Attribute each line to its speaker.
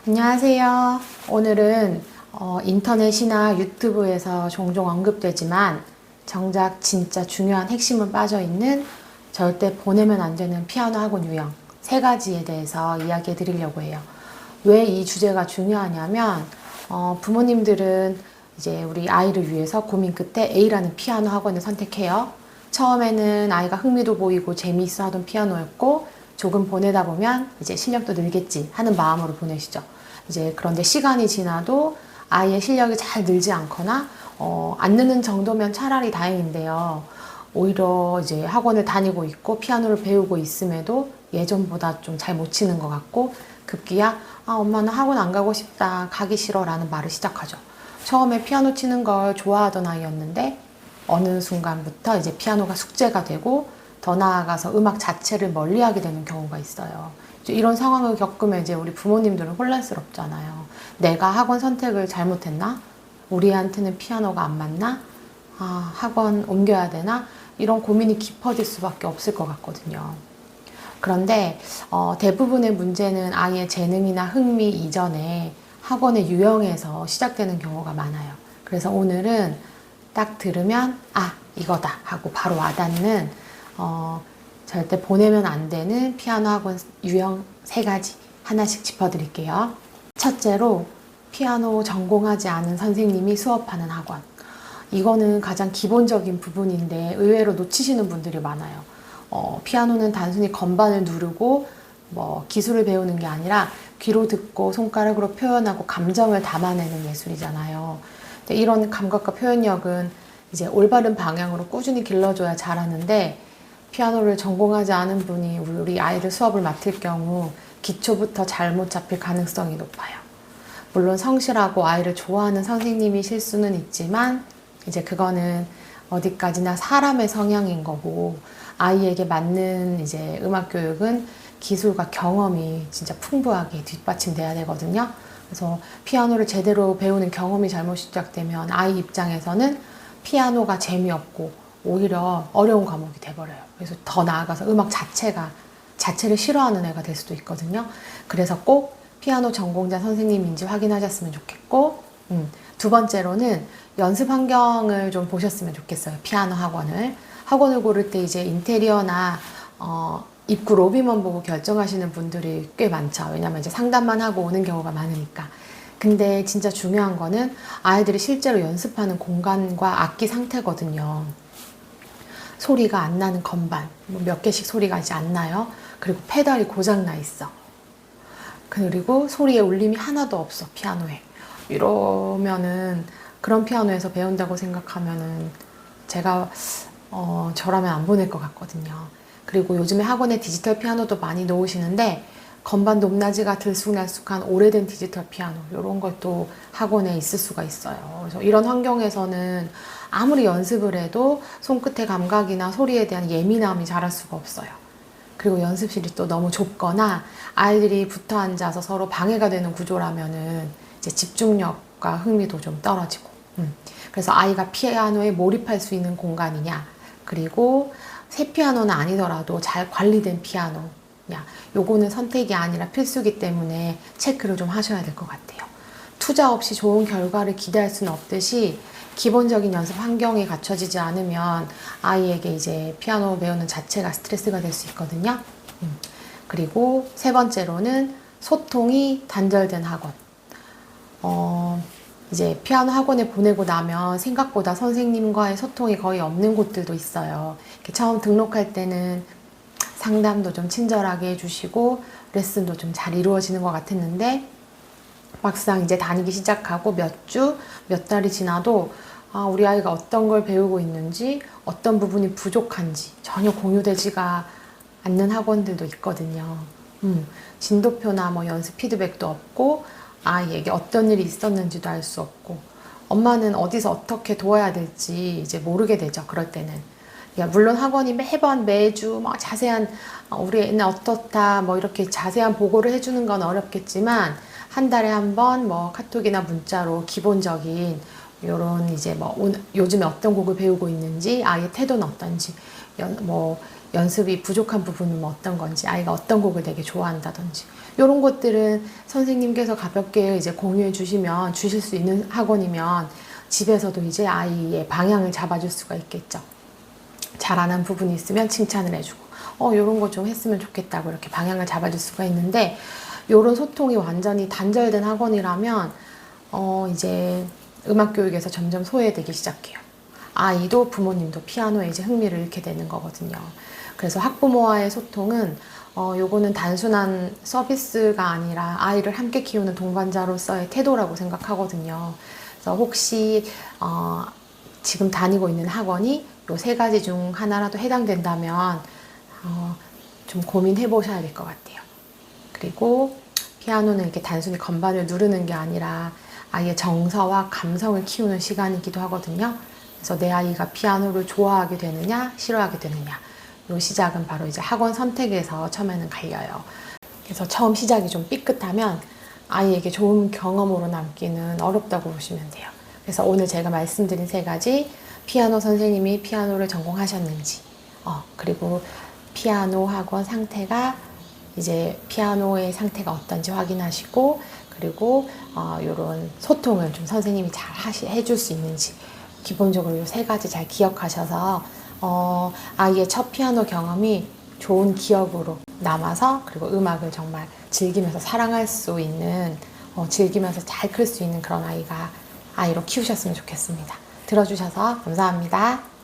Speaker 1: 안녕하세요. 오늘은 인터넷이나 유튜브에서 종종 언급되지만 정작 진짜 중요한 핵심은 빠져있는 절대 보내면 안 되는 피아노 학원 유형 3가지에 대해서 이야기해 드리려고 해요. 왜 이 주제가 중요하냐면 부모님들은 이제 우리 아이를 위해서 고민 끝에 A라는 피아노 학원을 선택해요. 처음에는 아이가 흥미도 보이고 재미있어 하던 피아노였고 조금 보내다 보면 이제 실력도 늘겠지 하는 마음으로 보내시죠. 이제 그런데 시간이 지나도 아이의 실력이 잘 늘지 않거나 안 느는 정도면 차라리 다행인데요. 오히려 이제 학원을 다니고 있고 피아노를 배우고 있음에도 예전보다 좀 잘 못 치는 것 같고 급기야 엄마는 학원 안 가고 싶다, 가기 싫어 라는 말을 시작하죠. 처음에 피아노 치는 걸 좋아하던 아이였는데 어느 순간부터 이제 피아노가 숙제가 되고 더 나아가서 음악 자체를 멀리하게 되는 경우가 있어요. 이런 상황을 겪으면 이제 우리 부모님들은 혼란스럽잖아요. 내가 학원 선택을 잘못했나? 우리한테는 피아노가 안 맞나? 학원 옮겨야 되나? 이런 고민이 깊어질 수밖에 없을 것 같거든요. 그런데 대부분의 문제는 아이의 재능이나 흥미 이전에 학원의 유형에서 시작되는 경우가 많아요. 그래서 오늘은 딱 들으면 이거다 하고 바로 와닿는 절대 보내면 안 되는 피아노 학원 유형 3가지 하나씩 짚어드릴게요. 첫째로 피아노 전공하지 않은 선생님이 수업하는 학원. 이거는 가장 기본적인 부분인데 의외로 놓치시는 분들이 많아요. 피아노는 단순히 건반을 누르고 기술을 배우는 게 아니라 귀로 듣고 손가락으로 표현하고 감정을 담아내는 예술이잖아요. 이런 감각과 표현력은 이제 올바른 방향으로 꾸준히 길러줘야 잘하는데 피아노를 전공하지 않은 분이 우리 아이들 수업을 맡을 경우 기초부터 잘못 잡힐 가능성이 높아요. 물론 성실하고 아이를 좋아하는 선생님이 실수는 있지만 이제 그거는 어디까지나 사람의 성향인 거고 아이에게 맞는 이제 음악 교육은 기술과 경험이 진짜 풍부하게 뒷받침돼야 되거든요. 그래서 피아노를 제대로 배우는 경험이 잘못 시작되면 아이 입장에서는 피아노가 재미없고 오히려 어려운 과목이 돼버려요. 그래서 더 나아가서 음악 자체를 싫어하는 애가 될 수도 있거든요. 그래서 꼭 피아노 전공자 선생님인지 확인하셨으면 좋겠고, 두 번째로는 연습 환경을 좀 보셨으면 좋겠어요. 피아노 학원을 고를 때 이제 인테리어나 입구 로비만 보고 결정하시는 분들이 꽤 많죠. 왜냐면 이제 상담만 하고 오는 경우가 많으니까. 근데 진짜 중요한 거는 아이들이 실제로 연습하는 공간과 악기 상태거든요. 소리가 안 나는 건반, 몇 개씩 소리가 이제 안 나요. 그리고 페달이 고장 나 있어. 그리고 소리에 울림이 하나도 없어, 피아노에. 이러면은 그런 피아노에서 배운다고 생각하면은 제가 저라면 안 보낼 것 같거든요. 그리고 요즘에 학원에 디지털 피아노도 많이 놓으시는데 건반 높낮이가 들쑥날쑥한 오래된 디지털 피아노 이런 것도 학원에 있을 수가 있어요. 그래서 이런 환경에서는 아무리 연습을 해도 손끝의 감각이나 소리에 대한 예민함이 자랄 수가 없어요. 그리고 연습실이 또 너무 좁거나 아이들이 붙어 앉아서 서로 방해가 되는 구조라면은 이제 집중력과 흥미도 좀 떨어지고. 그래서 아이가 피아노에 몰입할 수 있는 공간이냐, 그리고 새 피아노는 아니더라도 잘 관리된 피아노. 요거는 선택이 아니라 필수기 때문에 체크를 좀 하셔야 될 것 같아요. 투자 없이 좋은 결과를 기대할 수는 없듯이 기본적인 연습 환경이 갖춰지지 않으면 아이에게 이제 피아노 배우는 자체가 스트레스가 될 수 있거든요. 그리고 세 번째로는 소통이 단절된 학원. 이제 피아노 학원에 보내고 나면 생각보다 선생님과의 소통이 거의 없는 곳들도 있어요. 처음 등록할 때는 상담도 좀 친절하게 해주시고 레슨도 좀 잘 이루어지는 것 같았는데 막상 이제 다니기 시작하고 몇 달이 지나도 우리 아이가 어떤 걸 배우고 있는지 어떤 부분이 부족한지 전혀 공유되지가 않는 학원들도 있거든요. 진도표나 연습 피드백도 없고 아이에게 어떤 일이 있었는지도 알 수 없고 엄마는 어디서 어떻게 도와야 될지 이제 모르게 되죠. 그럴 때는. 물론 학원이 매주 자세한 우리 애는 어떻다 이렇게 자세한 보고를 해주는 건 어렵겠지만 한 달에 한 번 카톡이나 문자로 기본적인 요런 이제 요즘에 어떤 곡을 배우고 있는지 아이의 태도는 어떤지 연습이 부족한 부분은 어떤 건지, 아이가 어떤 곡을 되게 좋아한다든지, 이런 것들은 선생님께서 가볍게 이제 공유해 주시면, 주실 수 있는 학원이면 집에서도 이제 아이의 방향을 잡아줄 수가 있겠죠. 잘하는 부분이 있으면 칭찬을 해주고, 이런 거 좀 했으면 좋겠다고 이렇게 방향을 잡아줄 수가 있는데, 이런 소통이 완전히 단절된 학원이라면 이제 음악 교육에서 점점 소외되기 시작해요. 아이도 부모님도 피아노에 이제 흥미를 잃게 되는 거거든요. 그래서 학부모와의 소통은 요거는 단순한 서비스가 아니라 아이를 함께 키우는 동반자로서의 태도라고 생각하거든요. 그래서 혹시 지금 다니고 있는 학원이 요 세 가지 중 하나라도 해당된다면 좀 고민해 보셔야 될 것 같아요. 그리고 피아노는 이렇게 단순히 건반을 누르는 게 아니라 아이의 정서와 감성을 키우는 시간이기도 하거든요. 그래서 내 아이가 피아노를 좋아하게 되느냐, 싫어하게 되느냐, 요 시작은 바로 이제 학원 선택에서 처음에는 갈려요. 그래서 처음 시작이 좀 삐끗하면 아이에게 좋은 경험으로 남기는 어렵다고 보시면 돼요. 그래서 오늘 제가 말씀드린 세 가지, 피아노 선생님이 피아노를 전공하셨는지, 그리고 피아노 학원 상태가 이제 피아노의 상태가 어떤지 확인하시고, 그리고 이런 소통을 좀 선생님이 잘 해줄 수 있는지, 기본적으로 이 세 가지 잘 기억하셔서 아이의 첫 피아노 경험이 좋은 기억으로 남아서, 그리고 음악을 정말 즐기면서 사랑할 수 있는, 즐기면서 잘 클 수 있는 그런 아이로 키우셨으면 좋겠습니다. 들어주셔서 감사합니다.